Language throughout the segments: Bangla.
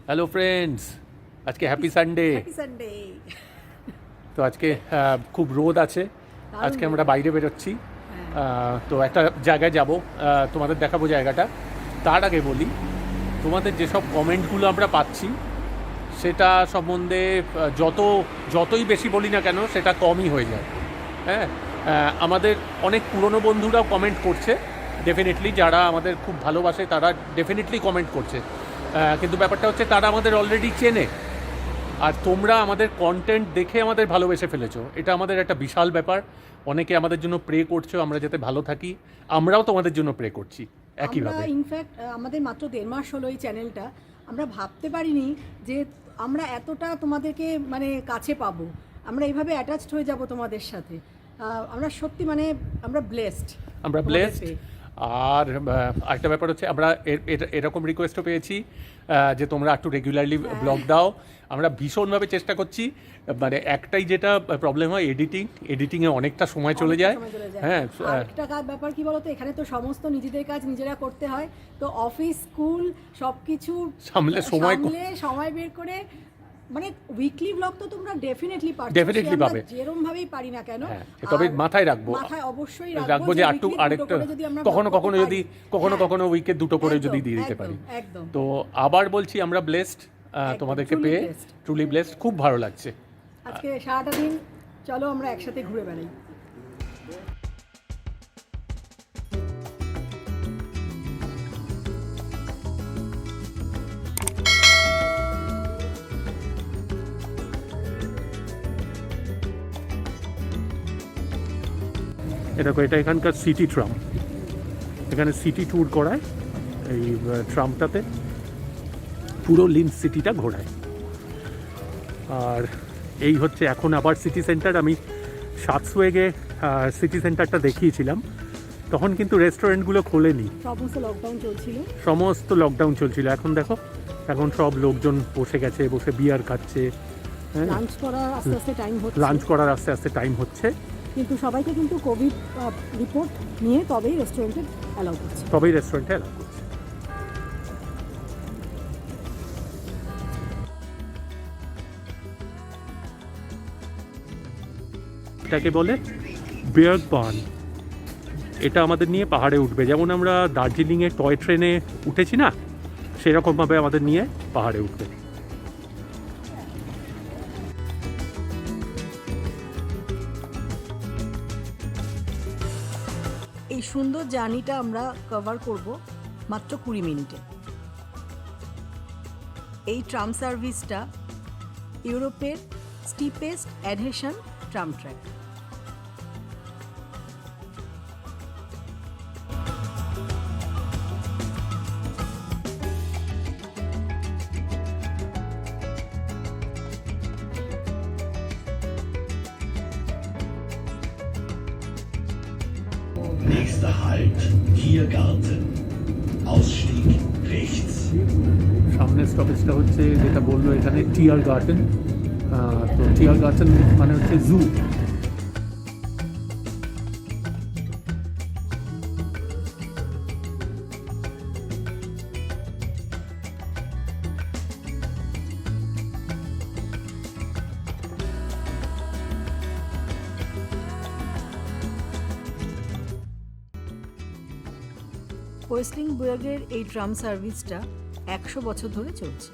হ্যালো ফ্রেন্ডস, আজকে হ্যাপি সানডে। Happy Sunday. তো আজকে খুব রোদ আছে, আজকে আমরা বাইরে বেরোচ্ছি। তো একটা জায়গায় যাব, তোমাদের দেখাবো জায়গাটা। তার আগে বলি, তোমাদের যেসব কমেন্টগুলো আমরা পাচ্ছি সেটা সম্বন্ধে যতই বেশি বলি না কেন সেটা কমই হয়ে যায়। হ্যাঁ, আমাদের অনেক পুরনো বন্ধুরাও কমেন্ট করছে, ডেফিনেটলি যারা আমাদের খুব ভালোবাসে তারা ডেফিনেটলি কমেন্ট করছে, কিন্তু ব্যাপারটা হচ্ছে তারা আমাদের অলরেডি চেনে, আর তোমরা আমাদের কন্টেন্ট দেখে আমাদের ভালোবেসে ফেলেছো। এটা আমাদের একটা বিশাল ব্যাপার। অনেকে আমাদের জন্য প্রে করছো আমরা যাতে ভালো থাকি, আমরাও তোমাদের জন্য প্রে করছি একইভাবে। ইনফ্যাক্ট আমাদের মাত্র 1.5 মাস হলো এই চ্যানেলটা, আমরা ভাবতে পারিনি যে আমরা এতটা তোমাদেরকে মানে কাছে পাবো, আমরা এইভাবে অ্যাটাচড হয়ে যাব তোমাদের সাথে। আমরা সত্যি মানে আমরা ব্লেসড। আর একটা ব্যাপার হচ্ছে আমরা এরকম রিকোয়েস্টও পেয়েছি যে তোমরা একটু রেগুলারলি ব্লগ দাও। আমরা ভীষণভাবে চেষ্টা করছি, মানে একটাই যেটা প্রবলেম হয় এডিটিংয়ে অনেকটা সময় চলে যায়। হ্যাঁ, একটা ব্যাপার কি বলতো, এখানে তো সমস্ত নিজেদের কাজ নিজেরা করতে হয়, তো অফিস স্কুল সব কিছু সামলে সময় বের করে মানে উইকলি ব্লগ তো তোমরা ডেফিনেটলি পাবে, যেরকম ভাবেই পারি না কেন। তবে মাথায় অবশ্যই রাখবো যে একটু আরেকটা কখনো উইকে 2টো করে যদি দিয়ে দিতে পারি। তো আবার বলছি, আমরা ব্লেসড, তোমাদেরকে পেয়ে ট্রুলি ব্লেসড, খুব ভালো লাগছে। আজকে সারাটা দিন চলো আমরা একসাথে ঘুরে বেড়াই। এটা এখানকার সিটি ট্রাম, এখানে সিটি ট্যুর করায় এই ট্রামটাতে, পুরো লিন্স সিটিটা ঘোরায়। আর এই হচ্ছে এখন আবার সিটি সেন্টার। আমি সাতসুয়েগে সিটি সেন্টারটা দেখিয়েছিলাম, তখন কিন্তু রেস্টুরেন্টগুলো খোলেনি, সমস্ত লকডাউন চলছিল। এখন দেখো, এখন সব লোকজন বসে গেছে, বসে বিয়ার খাচ্ছে, লাঞ্চ করার আস্তে আস্তে টাইম হচ্ছে। কিন্তু সবাইকে কিন্তু কোভিড রিপোর্ট নিয়ে তবেই রেস্টুরেন্টে অ্যালাউ করছে। এটাকে বলে বেয়ারবান। এটা আমাদের নিয়ে পাহাড়ে উঠবে, যেমন আমরা দার্জিলিংয়ে টয় ট্রেনে উঠেছি না, সেরকমভাবে আমাদের নিয়ে পাহাড়ে উঠবে। এই সুন্দর জার্নিটা আমরা কভার করব মাত্র 20 মিনিটে। এই ট্রাম সার্ভিসটা ইউরোপের steepest adhesion tram track. Nächster Halt, Tiergarten. Ausstieg rechts. সামনের স্টপেজটা হচ্ছে যেটা বললো এখানে টিয়ার গার্ডেন। তো টিয়ার গার্ডেন মানে হচ্ছে জু। ওয়েস্টলিংবুর্গের এই ট্রাম সার্ভিসটা 100 বছর ধরে চলছে।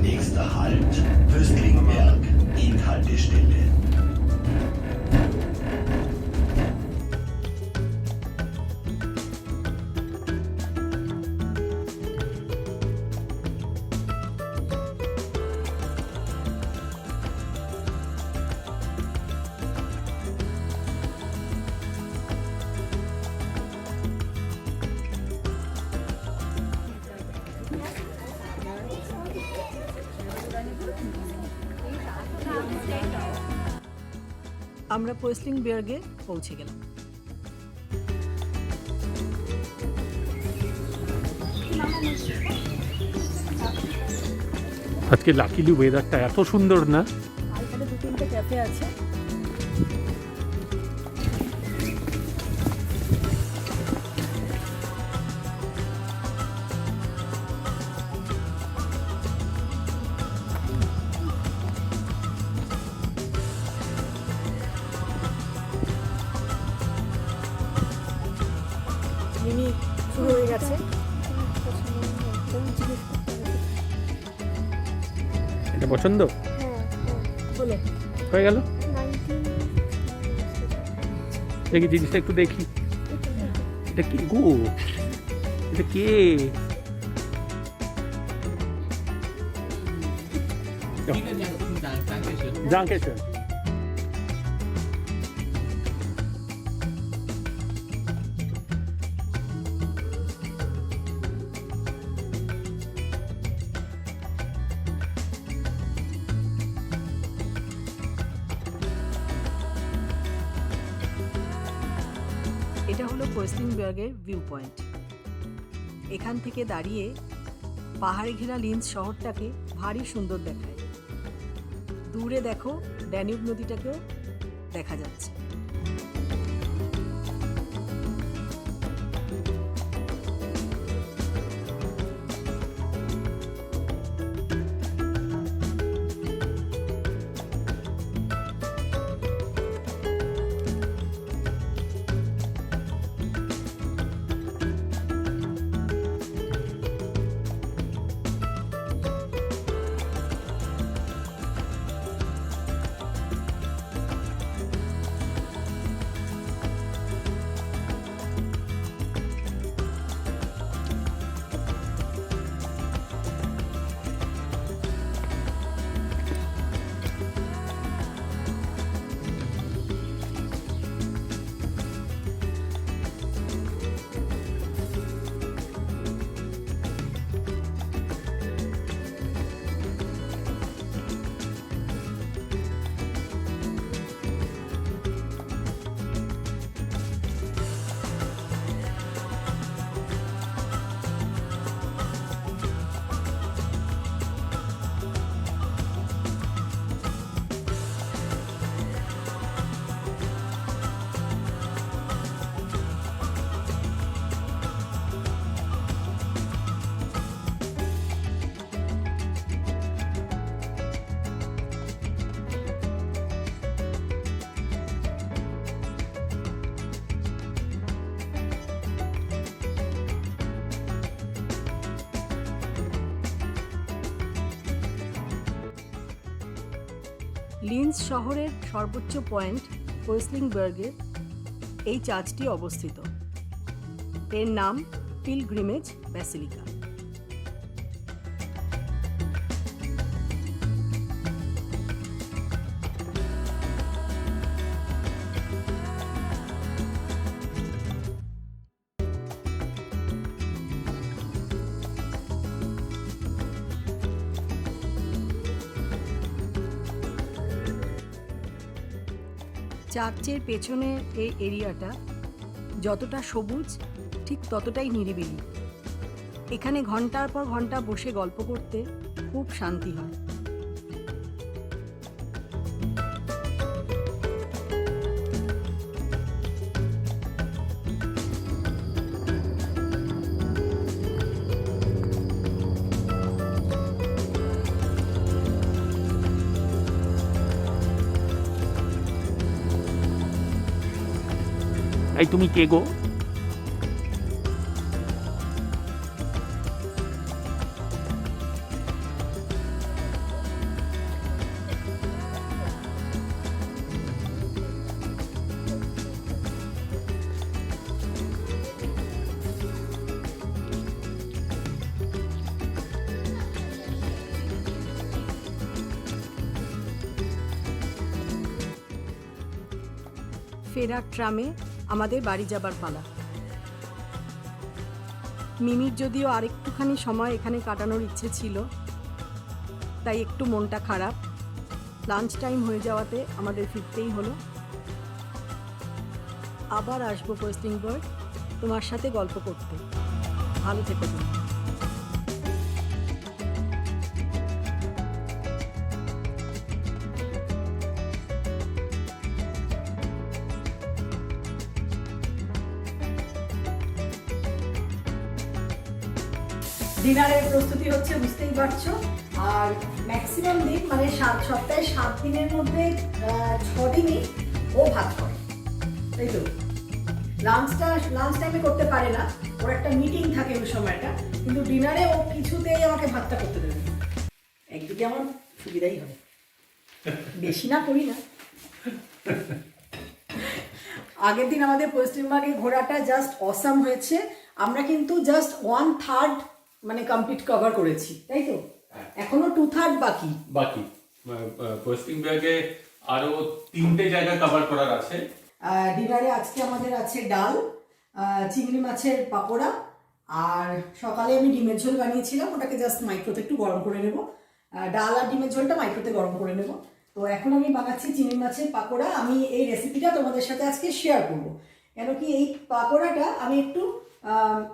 Nächster Halt, Wöstlingberg, Endhaltestelle. আমরা ওয়েস্টলিংবুর্গে পৌঁছে গেলাম। আজকে লাকিলি ওয়েদারটা এত সুন্দর না? আর এখানে 2-3টে ক্যাফে আছে। মিমি শুরু হয়ে গেছে। এটা পছন্দ বলো হয়ে গেল? দেখি জিনিসটা একটু দেখি। এটা কি গো? এটা কে? Dankeschön. এটা হলো কোয়েসলিংবার্গের ভিউ পয়েন্ট। এখান থেকে দাঁড়িয়ে পাহাড়ে ঘেরা লিন্স শহরটাকে ভারী সুন্দর দেখায়। দূরে দেখো ড্যানিউব নদীটাকেও দেখা যাচ্ছে। লিন্স শহরের সর্বোচ্চ পয়েন্ট কোয়েসলিংবার্গের এই চার্চটি অবস্থিত। এর নাম পিলগ্রিমেজ ব্যাসিলিকা। চার্চের পেছনের এই এরিয়াটা যতটা সবুজ ঠিক ততটাই নিরিবিলি। এখানে ঘন্টার পর ঘন্টা বসে গল্প করতে খুব শান্তি হয়। এই তুমি কে গো? ফেরার ট্রামে আমাদের বাড়ি যাবার পালা। মিমির যদিও আরেকটুখানি সময় এখানে কাটানোর ইচ্ছে ছিল, তাই একটু মনটা খারাপ। লাঞ্চ টাইম হয়ে যাওয়াতে আমাদের ফিরতেই হলো। আবার আসবো কোয়েসলিংবার্গ তোমার সাথে গল্প করতে। ভালো থেকো তুমি। ডিনারের প্রস্তুতি হচ্ছে, বুঝতেই পারছো। আর ম্যাক্সিমাম দিন মানে সপ্তাহে 7 দিনের মধ্যে 6 দিনই ও ভাত করে, তাই তো। লাঞ্চ টাইমে করতে পারে না, ওর একটা মিটিং থাকে ওই সময়টা, কিন্তু ডিনারে ও কিছুতেই আমাকে ভাতটা করতে দেবে না। একদিকে আমার সুবিধাই হয়, বেশি না করি না। আগের দিন আমাদের পশ্চিমবঙ্গে ঘোরাটা জাস্ট অসাম হয়েছে। আমরা কিন্তু জাস্ট 1/3 মানে কমপ্লিট কভার করেছি, তাই তো। এখনো 2/3 বাকি। পশ্চিমবঙ্গে আরো 3টে জায়গা কভার করার আছে। ডিনারে আজকে আমাদের আছে ডাল, চিংড়ি মাছের পাকোড়া, আর সকালে আমি ডিমের ঝোল বানিয়েছিলাম, ওটাকে জাস্ট মাইক্রোতে একটু গরম করে নেব। ডাল আর ডিমের ঝোলটা মাইক্রোতে গরম করে নেব। তো এখন আমি বানাচ্ছি চিংড়ি মাছের পাকোড়া। আমি এই রেসিপিটা তোমাদের সাথে আজকে শেয়ার করব, কেন কি এই পাকোড়াটা আমি একটু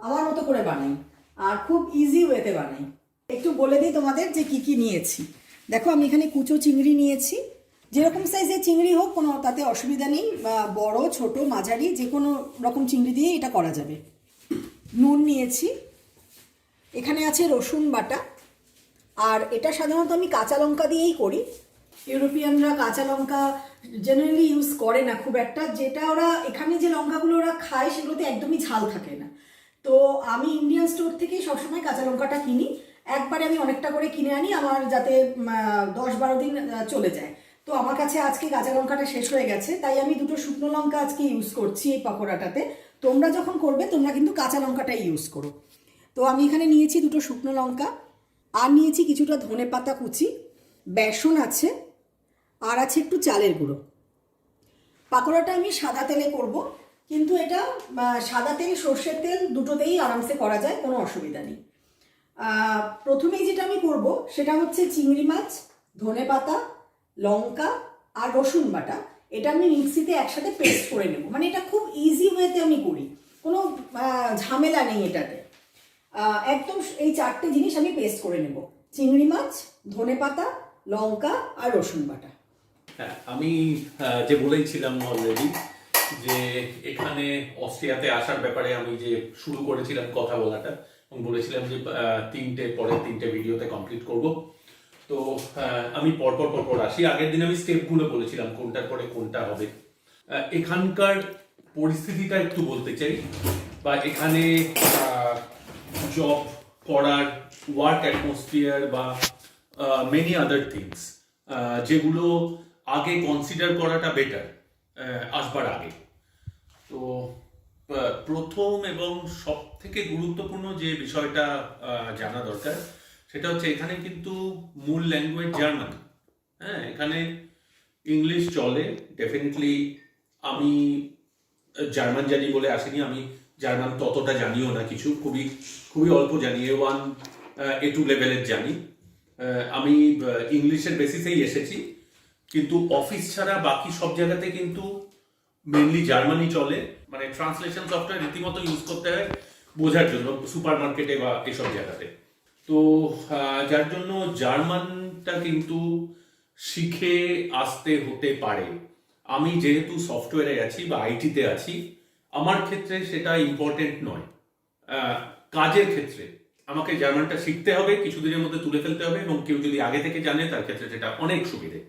আমার মতো করে বানাই, আর খুব ইজি ওয়েতে বানাই। একটু বলে দিই তোমাদের যে কি কি নিয়েছি। দেখো, আমি এখানে কুচো চিংড়ি নিয়েছি। যেরকম সাইজের চিংড়ি হোক কোনো তাতে অসুবিধা নেই, বড় ছোট মাঝারি যে কোনো রকম চিংড়ি দিয়ে এটা করা যাবে। নুন নিয়েছি, এখানে আছে রসুন বাটা, আর এটা সাধারণত আমি কাঁচা লঙ্কা দিয়েই করি। ইউরোপিয়ানরা কাঁচা লঙ্কা জেনারেলি ইউজ করে না খুব একটা, যেটা ওরা এখানে যে লঙ্কাগুলো ওরা খায় সেগুলোতে একদমই ঝাল থাকে না। তো আমি ইন্ডিয়ান স্টোর থেকেই সবসময় কাঁচা লঙ্কাটা কিনি। একবারে আমি অনেকটা করে কিনে আনি, আমার যাতে 10-12 দিন চলে যায়। তো আমার কাছে আজকে কাঁচা লঙ্কাটা শেষ হয়ে গেছে, তাই আমি 2টো শুকনো লঙ্কা আজকে ইউজ করছি এই পাকোড়াটাতে। তোমরা যখন করবে তোমরা কিন্তু কাঁচা লঙ্কাটাই ইউজ করো। তো আমি এখানে নিয়েছি 2টো শুকনো লঙ্কা, আর নিয়েছি কিছুটা ধনেপাতা কুচি, বেসন আছে, আর আছে একটু চালের গুঁড়ো। পাকোড়াটা আমি সাদা তেলে করব, কিন্তু এটা সাদা তেল সর্ষের তেল দুটোতেই আরামসে করা যায়, কোনো অসুবিধা নেই। প্রথমেই যেটা আমি করব সেটা হচ্ছে চিংড়ি মাছ, ধনেপাতা, লঙ্কা আর রসুন বাটা, এটা আমি মিক্সিতে একসাথে পেস্ট করে নেব। মানে এটা খুব ইজি ওয়েতে আমি করি, কোনো ঝামেলা নেই এটাতে। একদম এই 4টে জিনিস আমি পেস্ট করে নেব: চিংড়ি মাছ, ধনেপাতা, লঙ্কা আর রসুন বাটা। হ্যাঁ, আমি যে বলেইছিলাম অলরেডি যে এখানে অস্ট্রিয়াতে আসার ব্যাপারে আমি যে শুরু করেছিলাম কথা বলাটা, এবং বলেছিলাম যে পরের 3টে ভিডিওতে কমপ্লিট করব। তো আমি পরপর আসি। আগের দিন আমি স্টেপগুলো বলেছিলাম কোনটার পরে কোনটা হবে। এখানকার পরিস্থিতিটা একটু বলতে চাই, বা এখানে জব করার ওয়ার্ক অ্যাটমসফিয়ার বা মেনি আদার থিংস যেগুলো আগে কনসিডার করাটা বেটার আসবার আগে। তো প্রথম এবং সব থেকে গুরুত্বপূর্ণ যে বিষয়টা জানা দরকার সেটা হচ্ছে এখানে কিন্তু মূল ল্যাঙ্গুয়েজ জার্মান। হ্যাঁ, এখানে ইংলিশ চলে ডেফিনেটলি। আমি জার্মান জানি বলে আসিনি, আমি জার্মান ততটা জানিও না, কিছু খুবই অল্প জানি, A1 A2 লেভেলের জানি। আমি ইংলিশের বেসিসেই এসেছি, কিন্তু অফিস ছাড়া বাকি সব জায়গাতে কিন্তু মেনলি জার্মানি চলে। মানে ট্রান্সলেশন সফটওয়্যার রীতিমতো ইউজ করতে হয় বোঝার জন্য, সুপার মার্কেটে বা এসব জায়গাতে। তো যার জন্য জার্মানটা কিন্তু শিখে আসতে হতে পারে। আমি যেহেতু সফটওয়্যারে আছি বা আইটিতে আছি, আমার ক্ষেত্রে সেটা ইম্পর্টেন্ট নয়। কাজের ক্ষেত্রে আমাকে জার্মানটা শিখতে হবে, কিছুদিনের মধ্যে তুলে ফেলতে হবে, এবং কেউ যদি আগে থেকে জানে তার ক্ষেত্রে সেটা অনেক সুবিধে।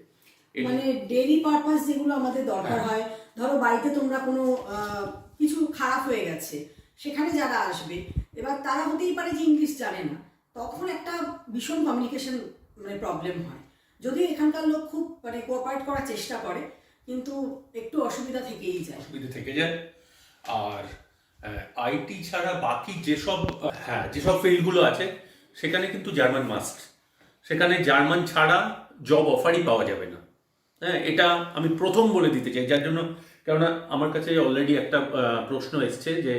মানে ডেইলি পারপাস যেগুলো আমাদের দরকার হয়, ধরো বাড়িতে তোমরা কোনো কিছু খারাপ হয়ে গেছে, সেখানে যারা আসবে, এবার তারা হতেই পারে যে ইংলিশ জানে না, তখন একটা ভীষণ কমিউনিকেশন মানে প্রবলেম হয়। যদিও এখানকার লোক খুব মানে কোঅপারেট করার চেষ্টা করে, কিন্তু একটু অসুবিধা থেকেই যায়। আর আইটি ছাড়া বাকি যেসব ফিল্ডগুলো আছে সেখানে কিন্তু জার্মান মাস্ট। সেখানে জার্মান ছাড়া জব অফারই পাওয়া যাবে না। হ্যাঁ, এটা আমি প্রথম বলে দিতে চাই। যার জন্য, কেননা আমার কাছে অলরেডি একটা প্রশ্ন এসছে যে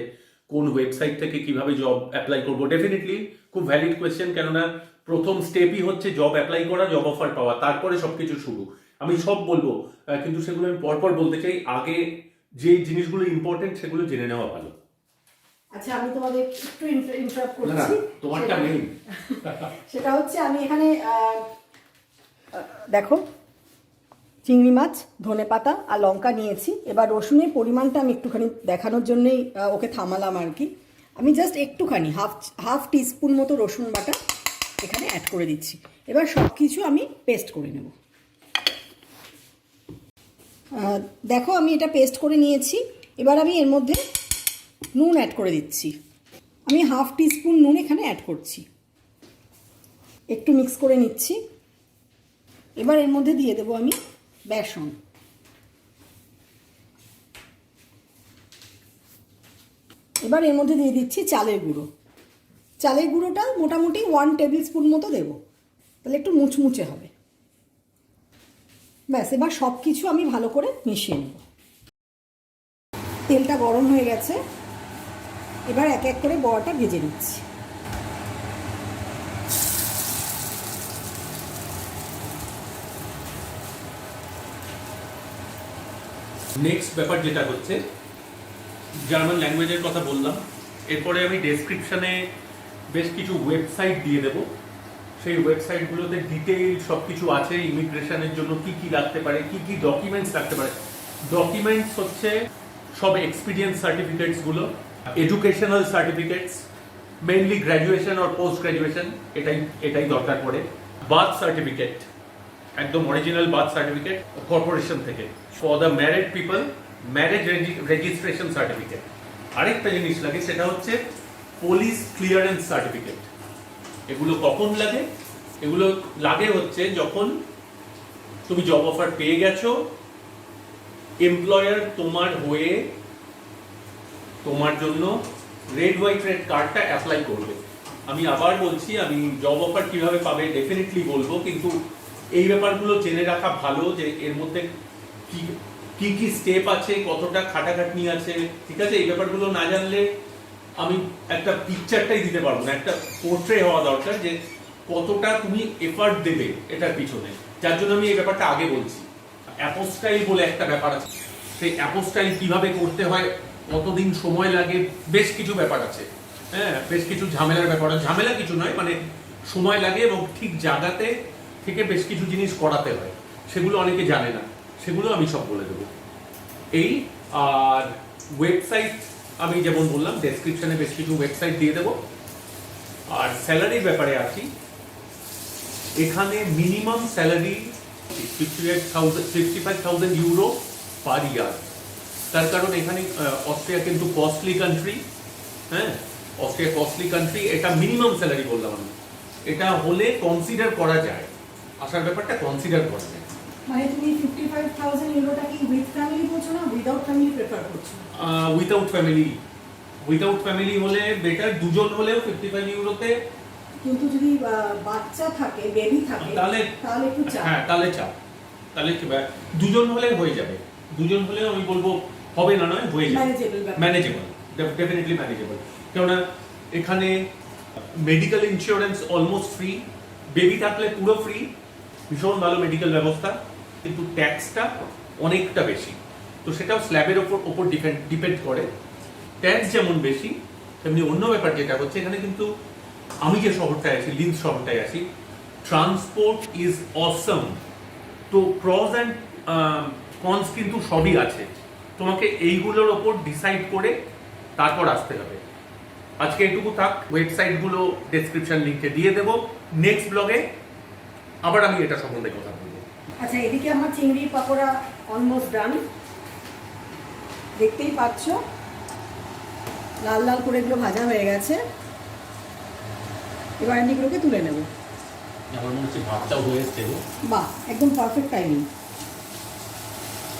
কোন ওয়েবসাইট থেকে কিভাবে জব অ্যাপ্লাই করবো। ডেফিনেটলি খুব ভ্যালিড কোয়েশ্চেন, কেননা প্রথম স্টেপই হচ্ছে জব অ্যাপ্লাই করা, জব অফার পাওয়া, তারপরে সবকিছু শুরু। আমি সব বলবো, কিন্তু সেগুলো আমি পরপর বলতে চাই। আগে যে জিনিসগুলো ইম্পর্টেন্ট সেগুলো জেনে নেওয়া ভালো। আচ্ছা, আমি তোমাদের একটু ইন্টারাপ্ট করছি। তোমারটা নেই। সেটা হচ্ছে আমি এখানে দেখো চিংড়ি মাছ, ধনেপাতা আর লঙ্কা নিয়েছি। এবার রসুনের পরিমাণটা আমি একটুখানি দেখানোর জন্যই ওকে থামালাম আর কি। আমি জাস্ট একটুখানি হাফ টিস্পুন মতো রসুন বাটা এখানে অ্যাড করে দিচ্ছি। এবার সব কিছু আমি পেস্ট করে নেব। দেখো আমি এটা পেস্ট করে নিয়েছি। এবার আমি এর মধ্যে নুন অ্যাড করে দিচ্ছি। আমি হাফ টিস্পুন নুন এখানে অ্যাড করছি, একটু মিক্স করে নিচ্ছি। এবার এর মধ্যে দিয়ে দেবো আমি বেসন। এবার এর মধ্যে দিয়ে দিচ্ছি চালের গুঁড়ো। চালের গুঁড়োটা মোটামুটি 1 টেবিল স্পুন মতো দেবো, তাহলে একটু মুচমুচে হবে। ব্যাস, এবার সব কিছু আমি ভালো করে মিশিয়ে নেব। তেলটা গরম হয়ে গেছে, এবার এক এক করে বড়াটা ভেজে নিচ্ছি। নেক্সট ব্যাপার যেটা হচ্ছে, জার্মান ল্যাঙ্গুয়েজের কথা বললাম, এরপরে আমি ডেসক্রিপশানে বেশ কিছু ওয়েবসাইট দিয়ে দেবো। সেই ওয়েবসাইটগুলোতে ডিটেইল সব কিছু আছে। ইমিগ্রেশনের জন্য কি কি রাখতে পারে, কি কি ডকুমেন্টস রাখতে পারে। ডকুমেন্টস হচ্ছে সব এক্সপিরিয়েন্স সার্টিফিকেটসগুলো, এডুকেশনাল সার্টিফিকেটস, মেইনলি গ্র্যাজুয়েশন আর পোস্ট গ্র্যাজুয়েশন, এটাই দরকার পড়ে। বার্থ সার্টিফিকেট, একদম অরিজিনাল বার্থ সার্টিফিকেট কর্পোরেশন থেকে। For the married people, marriage registration certificate. আরেকটা জিনিস লাগে, সেটা হচ্ছে পুলিশ ক্লিয়ারেন্স সার্টিফিকেট। এগুলো কখন লাগে? এগুলো লাগে হচ্ছে যখন তুমি জব অফার পেয়ে গেছো, এমপ্লয়ার তোমার হয়ে তোমার জন্য রেড হোয়াইট রেড কার্ডটা অ্যাপ্লাই করবে। আমি আবার বলছি, আমি জব অফার কিভাবে পাবে ডেফিনেটলি বলবো, কিন্তু এই ব্যাপারগুলো জেনে রাখা ভালো যে এর মধ্যে কি কি স্টেপ আছে, কতটা খাটাখাটনি আছে, ঠিক আছে? এই ব্যাপারগুলো না জানলে আমি একটা পিকচারটাই দিতে পারবো না। একটা পোর্ট্রে হওয়া দরকার যে কতটা তুমি এফার্ট দেবে এটার পিছনে, যার জন্য আমি এই ব্যাপারটা আগে বলছি। অ্যাপোস্টাইল বলে একটা ব্যাপার আছে, সেই অ্যাপোস্টাইল কিভাবে করতে হয়, কতদিন সময় লাগে, বেশ কিছু ব্যাপার আছে। হ্যাঁ, বেশ কিছু ঝামেলার ব্যাপার আছে। ঝামেলা কিছু নয়, মানে সময় লাগে এবং ঠিক জায়গাতে থেকে বেশ কিছু জিনিস করাতে হয়, সেগুলো অনেকে জানে না, সেগুলো আমি সব বলে দেবো। এই আর ওয়েবসাইট আমি যেমন বললাম, ডেসক্রিপশনে বেশ কিছু ওয়েবসাইট দিয়ে দেবো। আর স্যালারির ব্যাপারে আসি, এখানে মিনিমাম স্যালারি 55,000 ইউরো পার ইয়ার। তার কারণ এখানে অস্ট্রিয়া কিন্তু কস্টলি কান্ট্রি। হ্যাঁ, অস্ট্রিয়া কস্টলি কান্ট্রি, এটা মিনিমাম স্যালারি বললাম আমি। এটা হলে কনসিডার করা যায়, আসার ব্যাপারটা কনসিডার করা যায়। মানে তুমি 55,000 ইউরোটা কি উইথ ফ্যামিলি করছো না উইদাউট ফ্যামিলি প্রেফার করছো? উইদাউট ফ্যামিলি হলে বেটার। দুজন হলেও 55 ইউরোতে। কিন্তু যদি বাচ্চা থাকে, বেবি থাকে, তাহলে একটু চাপ। হ্যাঁ, তাহলে চাপ। তাহলে দুজন হলে হয়ে যাবে। দুজন হলে আমি বলবো হবে না, নয় হয়ে যাবে, ম্যানেজেবল, ডেফিনেটলি ম্যানেজেবল। কেননা এখানে medical insurance almost free, baby থাকলে পুরো ফ্রি, ভীষণ ভালো মেডিকেল ব্যবস্থা, কিন্তু ট্যাক্সটা অনেকটা বেশি। তো সেটাও স্ল্যাবের ওপর ডিপেন্ড করে। ট্যাক্স যেমন বেশি, তেমনি অন্য ব্যাপার যেটা হচ্ছে, এখানে কিন্তু আমি যে শহরটায় আছি, লিন্স শহরটায় আছি, ট্রান্সপোর্ট ইজ অসম। তো প্রস অ্যান্ড কনস কিন্তু সবই আছে। তোমাকে এইগুলোর ওপর ডিসাইড করে তারপর আসতে হবে। আজকে এটুকু থাক। ওয়েবসাইটগুলো ডেসক্রিপশন লিঙ্কে দিয়ে দেবো। নেক্সট ব্লগে আবার আমি এটা সম্বন্ধে কথা বলবো। আচ্ছা, এদিকে আমার চিংড়ির পাকোড়া অলমোস্ট ডান, দেখতেই পাচ্ছ লাল লাল করে এগুলো ভাজা হয়ে গেছে। এবার আমি এগুলোকে তুলে নেব। আমার মনে হচ্ছে ভাতটাও হয়ে এসছে। বাহ, একদম পারফেক্ট টাইমিং।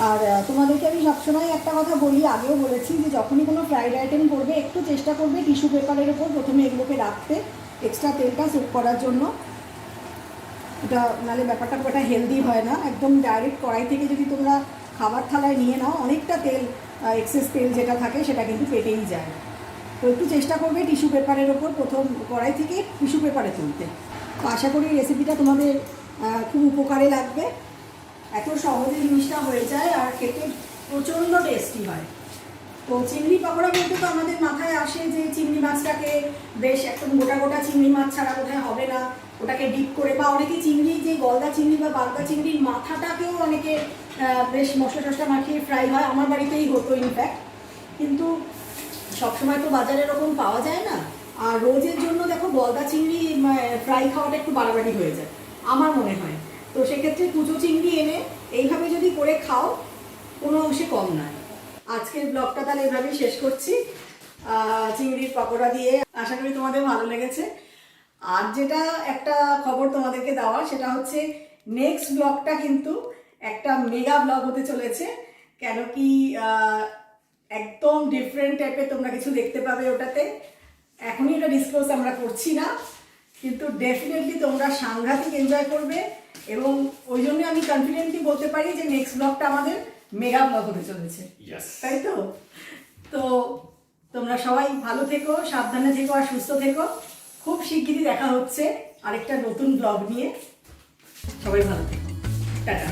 আর তোমাদেরকে আমি সবসময় একটা কথা বলি, আগেও বলেছি, যে যখনই কোনো ফ্রাইড আইটেম করবে একটু চেষ্টা করবে টিস্যু পেপারের ওপর প্রথমে এগুলোকে রাখতে, এক্সট্রা তেলটা সেভ করার জন্য। এটা নাহলে ব্যাপারটা পুরোটা হেলদি হয় না। একদম ডাইরেক্ট কড়াই থেকে যদি তোমরা খাবার থালায় নিয়ে নাও, অনেকটা তেল, এক্সেস তেল যেটা থাকে সেটা কিন্তু পেটেই যায়। তো একটু চেষ্টা করবে টিস্যু পেপারের ওপর প্রথম কড়াই থেকে টিস্যু পেপারে তুলতে। তো আশা করি রেসিপিটা তোমাদের খুব উপকারে লাগবে। এত সহজে জিনিসটা হয়ে যায় আর খেতে প্রচণ্ড টেস্টি হয়। তো চিংড়ি পাকোড়া বলতে তো আমাদের মাথায় আসে যে চিংড়ি মাছটাকে বেশ একদম গোটা গোটা চিংড়ি মাছ ছাড়া বোধহয় হবে না, ওটাকে ডিপ করে, বা অনেকে চিংড়ি যে গলদা চিংড়ি বা বাগদা চিংড়ির মাথাটাকেও অনেকে বেশ মশলা টশলা মাখিয়ে ফ্রাই হয়। আমার বাড়িতেই হতো ইনফ্যাক্ট। কিন্তু সবসময় তো বাজারে এরকম পাওয়া যায় না, আর রোজের জন্য দেখো গলদা চিংড়ি ফ্রাই খাওয়াটা একটু বাড়াবাড়ি হয়ে যায় আমার মনে হয়। তো সেক্ষেত্রে কুচো চিংড়ি এনে এইভাবে যদি করে খাও কোনো অংশে কম নয়। আজকের ব্লগটা তাহলে এইভাবেই শেষ করছি চিংড়ির পকোড়া দিয়ে। আশা করি তোমাদের ভালো লেগেছে। আর যেটা একটা খবর তোমাদেরকে দেওয়া, সেটা হচ্ছে নেক্সট ব্লগটা কিন্তু একটা মেগা ব্লগ হতে চলেছে। কেন কি একদম ডিফারেন্ট টাইপের তোমরা কিছু দেখতে পাবে ওটাতে। এখনই এটা ডিসক্লোজ আমরা করছি না, কিন্তু ডেফিনেটলি তোমরা সাংঘাতিক এনজয় করবে, এবং ওই জন্য আমি কনফিডেন্টলি বলতে পারি যে নেক্সট ব্লগটা আমাদের মেগা ব্লগ হতে চলেছে। তাই তো? তো তোমরা সবাই ভালো থেকো, সাবধানে থেকো আর সুস্থ থেকো। খুব শিগগিরই দেখা হচ্ছে আরেকটা নতুন ব্লগ নিয়ে। সবাই ভালো থেকো, টাটা।